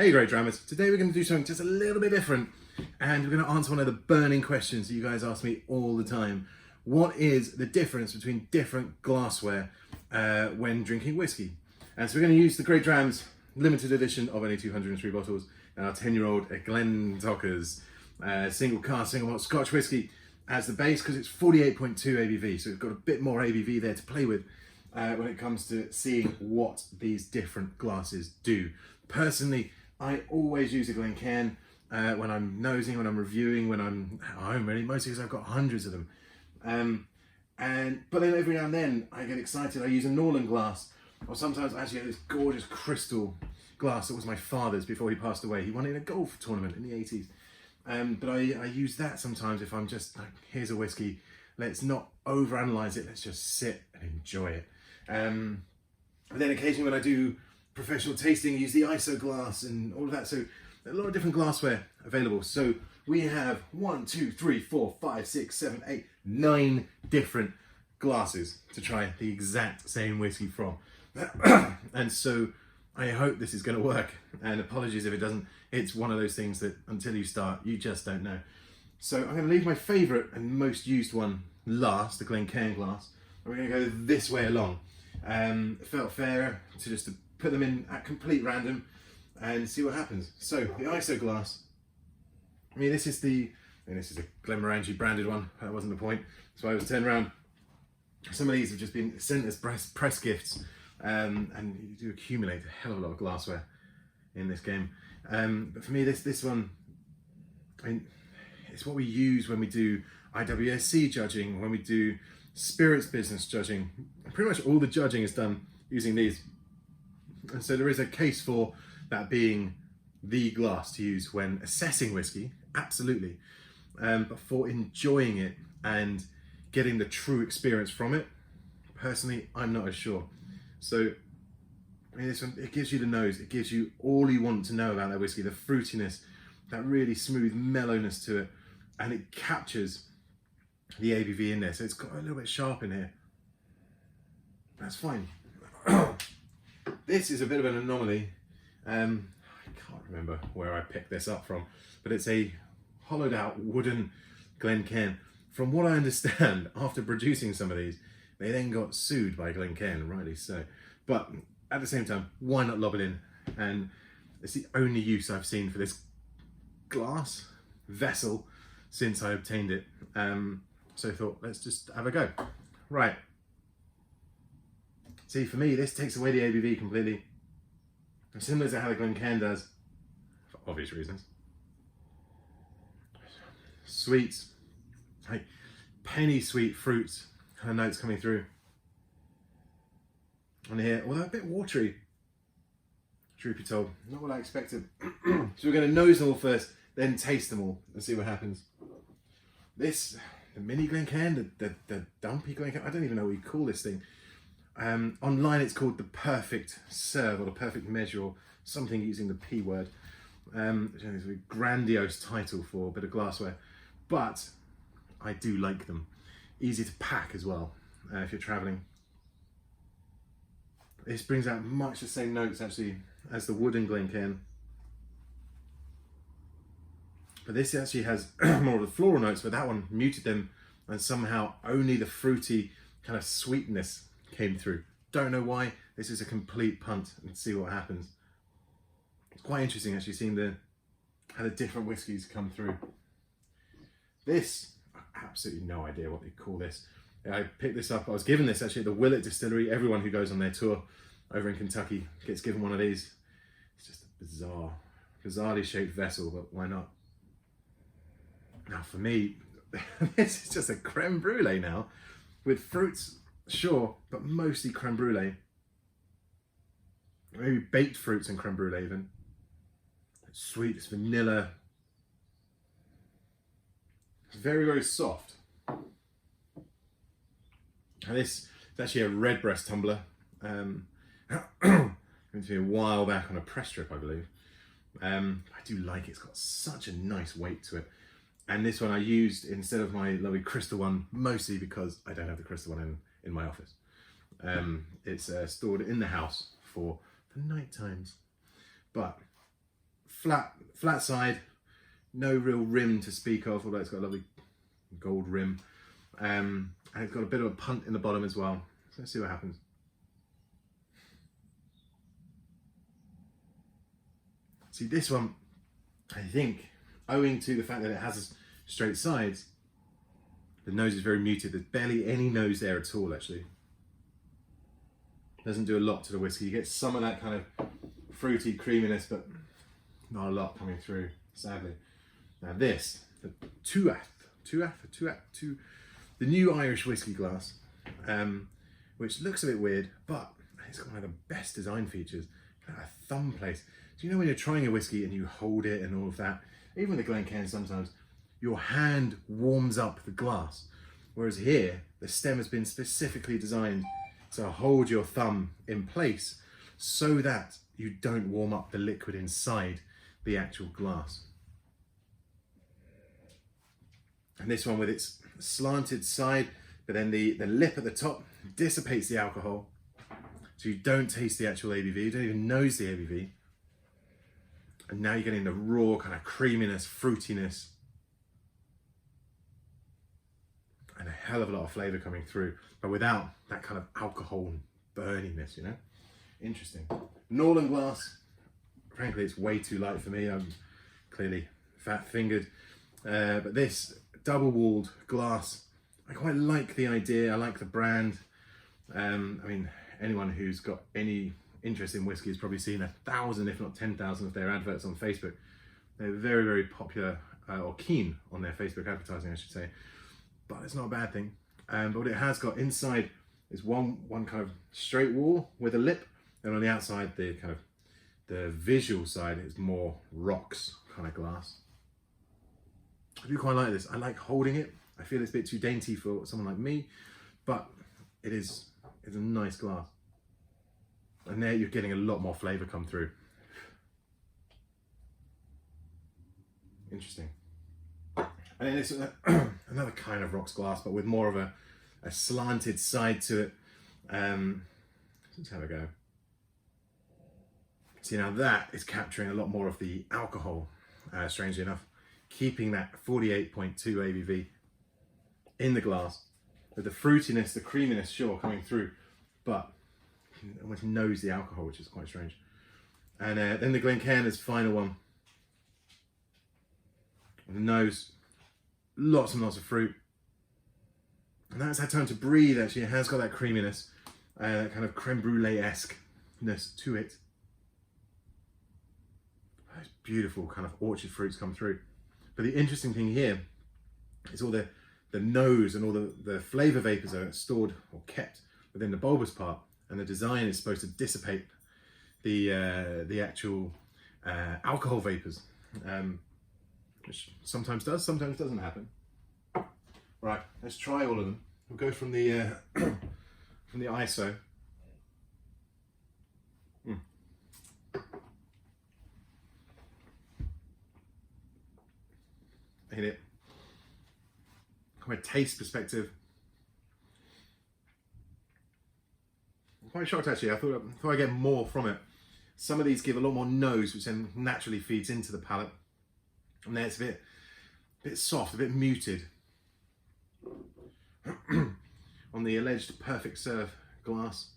Hey GreatDrams, today we're going to do something just a little bit different and we're going to answer one of the burning questions that you guys ask me all the time. What is the difference between different glassware when drinking whiskey? And so we're going to use the GreatDrams limited edition of only 203 bottles and our 10-year-old Glentockers single cask, single malt Scotch whiskey as the base because it's 48.2 ABV, so we've got a bit more ABV there to play with when it comes to seeing what these different glasses do. Personally, I always use a Glencairn when I'm nosing, when I'm reviewing, when I'm at home, really, mostly because I've got hundreds of them. But then every now and then I get excited, I use a Norland glass, or sometimes I actually have this gorgeous crystal glass that was my father's before he passed away. He won it in a golf tournament in the 80s. But I use that sometimes if I'm just like, here's a whiskey, let's not overanalyze it, let's just sit and enjoy it. But then occasionally when I do professional tasting, I use the ISO glass and all of that. So a lot of different glassware available. So we have 1, 2, 3, 4, 5, 6, 7, 8, 9 different glasses to try the exact same whiskey from. And so I hope this is going to work. And apologies if it doesn't. It's one of those things that until you start, you just don't know. So I'm going to leave my favourite and most used one last, the Glencairn glass. And we're going to go this way along. It felt fairer to just put them in at complete random and see what happens. So the ISO glass, I mean this is a Glenmorangie branded one, that wasn't the point, so I was turned around. Some of these have just been sent as press gifts, and you do accumulate a hell of a lot of glassware in this game. But for me this one, I mean, it's what we use when we do IWSC judging, when we do spirits business judging. Pretty much all the judging is done using these. And so there is a case for that being the glass to use when assessing whiskey, absolutely. But for enjoying it and getting the true experience from it, personally, I'm not as sure. So I mean, this one, it gives you the nose, it gives you all you want to know about that whiskey, the fruitiness, that really smooth mellowness to it, and it captures the ABV in there. So it's got a little bit sharp in here. That's fine. This is a bit of an anomaly. I can't remember where I picked this up from, but it's a hollowed out wooden Glencairn. From what I understand, after producing some of these, they then got sued by Glencairn, rightly so. But at the same time, why not lob it in? And it's the only use I've seen for this glass vessel since I obtained it. So I thought, let's just have a go. Right. See, for me, this takes away the ABV completely. Similar to how the Glencairn does, for obvious reasons. Sweets, like penny sweet fruits, kind of notes coming through. On here, although a bit watery, truth be told, not what I expected. So we're going to nose them all first, then taste them all and see what happens. This, the mini Glencairn, the dumpy Glencairn, I don't even know what you call this thing. Online it's called the perfect serve or the perfect measure or something using the P word. It's a grandiose title for a bit of glassware, but I do like them. Easy to pack as well if you're traveling. This brings out much the same notes actually as the wooden Glencairn, but this actually has more of the floral notes, but that one muted them and somehow only the fruity kind of sweetness came through. Don't know why. This is a complete punt and see what happens. It's quite interesting actually seeing how the different whiskies come through. This, I have absolutely no idea what they call this. I picked this up, I was given this actually at the Willett Distillery. Everyone who goes on their tour over in Kentucky gets given one of these. It's just a bizarrely shaped vessel, but why not? Now for me, this is just a creme brulee now with fruits. Sure, but mostly creme brulee. Maybe baked fruits and creme brulee even. It's sweet, it's vanilla. It's very, very soft. And this is actually a redbreast tumbler. Went to me a while back on a press trip, I believe. I do like it, it's got such a nice weight to it. And this one I used instead of my lovely crystal one, mostly because I don't have the crystal one in my office. It's stored in the house for the night times. But flat side, no real rim to speak of, although it's got a lovely gold rim. And it's got a bit of a punt in the bottom as well. So let's see what happens. See, this one, I think, owing to the fact that it has straight sides, the nose is very muted. There's barely any nose there at all, actually. Doesn't do a lot to the whiskey. You get some of that kind of fruity creaminess, but not a lot coming through, sadly. Now this, the the new Irish whiskey glass, which looks a bit weird, but it's got one of the best design features. Kind of a thumb place. Do you know when you're trying a whiskey and you hold it and all of that, even the Glencairn sometimes, your hand warms up the glass. Whereas here, the stem has been specifically designed to hold your thumb in place so that you don't warm up the liquid inside the actual glass. And this one with its slanted side, but then the lip at the top dissipates the alcohol. So you don't taste the actual ABV, you don't even nose the ABV. And now you're getting the raw kind of creaminess, fruitiness, and a hell of a lot of flavour coming through, but without that kind of alcohol burniness, you know? Interesting. Norland glass, frankly, it's way too light for me. I'm clearly fat-fingered. But this double-walled glass, I quite like the idea. I like the brand. I mean, anyone who's got any interest in whiskey has probably seen 1,000, if not 10,000 of their adverts on Facebook. They're very, very popular, or keen on their Facebook advertising, I should say. But it's not a bad thing. But what it has got inside is one kind of straight wall with a lip, and on the outside, the visual side is more rocks kind of glass. I do quite like this. I like holding it. I feel it's a bit too dainty for someone like me, but it's a nice glass. And there you're getting a lot more flavour come through. Interesting. And then it's another kind of rocks glass, but with more of a slanted side to it. Let's have a go. See, now that is capturing a lot more of the alcohol, strangely enough, keeping that 48.2 ABV in the glass, with the fruitiness, the creaminess, sure, coming through, but you almost nose the alcohol, which is quite strange. And then the Glencairn's final one. The nose, lots and lots of fruit. And that's had time to breathe, actually. It has got that creaminess, that kind of creme brulee-esque-ness to it. Those beautiful kind of orchard fruits come through. But the interesting thing here is all the nose and all the flavour vapours are stored or kept within the bulbous part, and the design is supposed to dissipate the actual alcohol vapours, which sometimes does, sometimes doesn't happen. Right, let's try all of them. We'll go from the from the ISO. In it, from a taste perspective, I'm quite shocked actually. I thought I'd get more from it. Some of these give a lot more nose, which then naturally feeds into the palate, and then it's a bit soft, a bit muted. On the alleged perfect serve glass.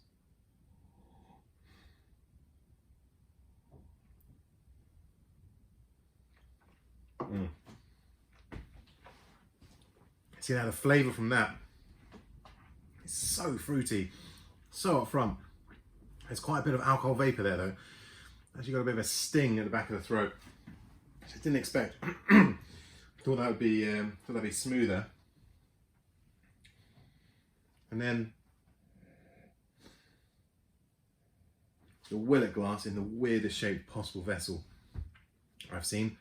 See now the flavour from that is so fruity, so up front. There's quite a bit of alcohol vapour there though. Actually got a bit of a sting at the back of the throat, which I didn't expect. Thought that would be smoother. And then the Willet glass in the weirdest shaped possible vessel I've seen.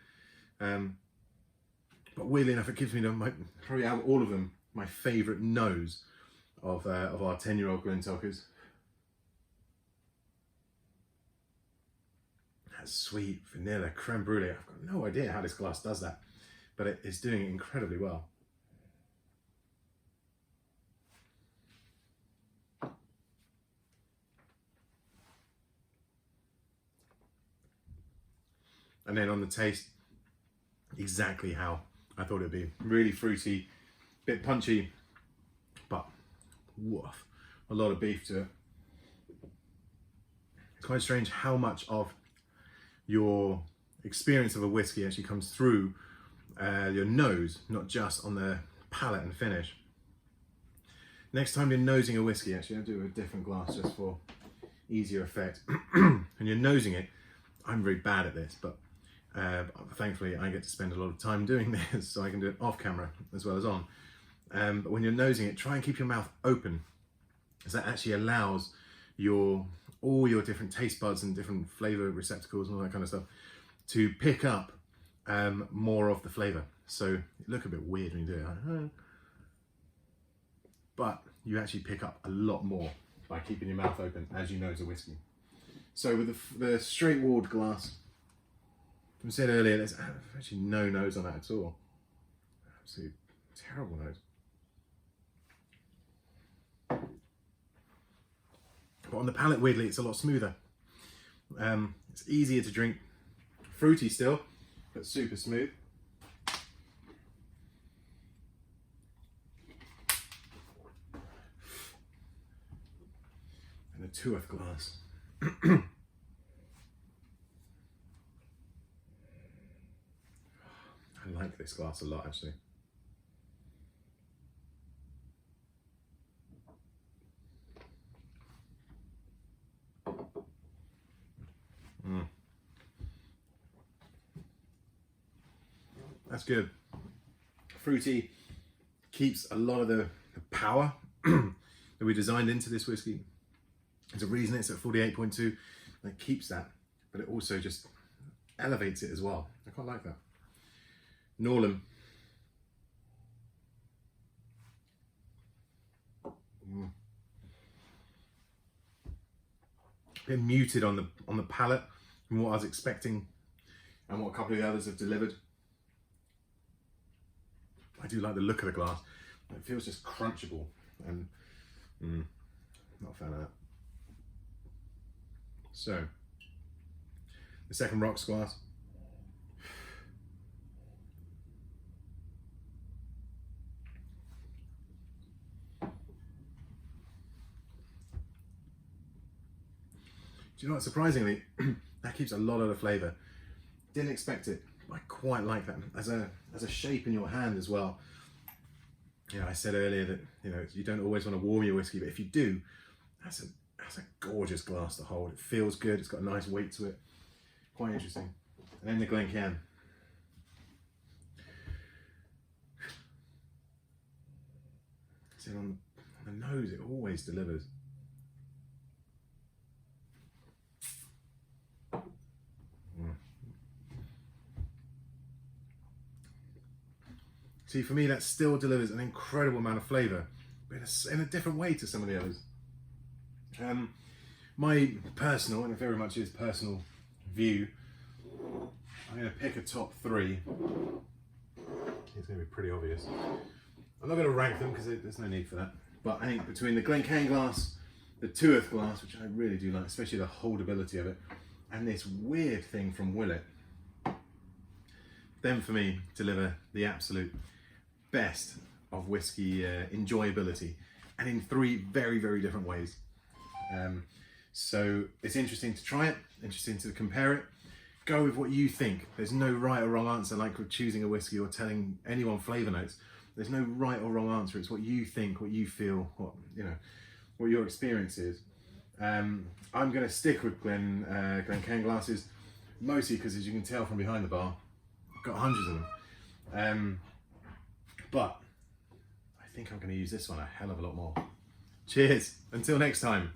But weirdly enough, it gives me probably out of all of them, my favourite nose of our 10-year-old Glentockers. That sweet vanilla creme brulee. I've got no idea how this glass does that, but it is doing it incredibly well. And then on the taste, exactly how I thought it'd be. Really fruity, bit punchy, but woof, a lot of beef to it. It's quite strange how much of your experience of a whiskey actually comes through your nose, not just on the palate and finish. Next time you're nosing a whiskey, actually I'll do a different glass just for easier effect. And you're nosing it, I'm very bad at this, but thankfully I get to spend a lot of time doing this, so I can do it off camera as well as on. But when you're nosing it, try and keep your mouth open, because that actually allows all your different taste buds and different flavor receptacles and all that kind of stuff to pick up more of the flavor. So it look a bit weird when you do it, like, but you actually pick up a lot more by keeping your mouth open as you nose a whiskey. So with the straight walled glass, as I said earlier, there's actually no nose on that at all. Absolutely terrible nose. But on the palate, weirdly, it's a lot smoother. It's easier to drink, fruity still, but super smooth. And the Tuath glass. I like this glass a lot, actually. That's good. Fruity, keeps a lot of the power that we designed into this whiskey. There's a reason it's at 48.2, and it keeps that, but it also just elevates it as well. I quite like that. Norlem. Been muted on the palate from what I was expecting and what a couple of the others have delivered. I do like the look of the glass. It feels just crunchable, and not a fan of that. So, the second rocks glass. Do you know what, surprisingly, that keeps a lot of the flavour. Didn't expect it. I quite like that as a shape in your hand as well. You know, I said earlier that you don't always want to warm your whiskey, but if you do, that's a gorgeous glass to hold. It feels good. It's got a nice weight to it. Quite interesting. And then the Glencairn. See, on the nose, it always delivers. See, for me, that still delivers an incredible amount of flavour, but in a different way to some of the others. My personal, and it very much is personal view, I'm going to pick a top three. It's going to be pretty obvious. I'm not going to rank them because there's no need for that. But I think between the Glencairn glass, the Tuath glass, which I really do like, especially the holdability of it, and this weird thing from Willet, them for me deliver the absolute best of whiskey enjoyability, and in three very, very different ways. So it's interesting to try it, interesting to compare it. Go with what you think. There's no right or wrong answer, like with choosing a whiskey or telling anyone flavour notes. There's no right or wrong answer. It's what you think, what you feel, what your experience is. I'm going to stick with Glencairn glasses, mostly because, as you can tell from behind the bar, I've got hundreds of them. But I think I'm going to use this one a hell of a lot more. Cheers. Until next time.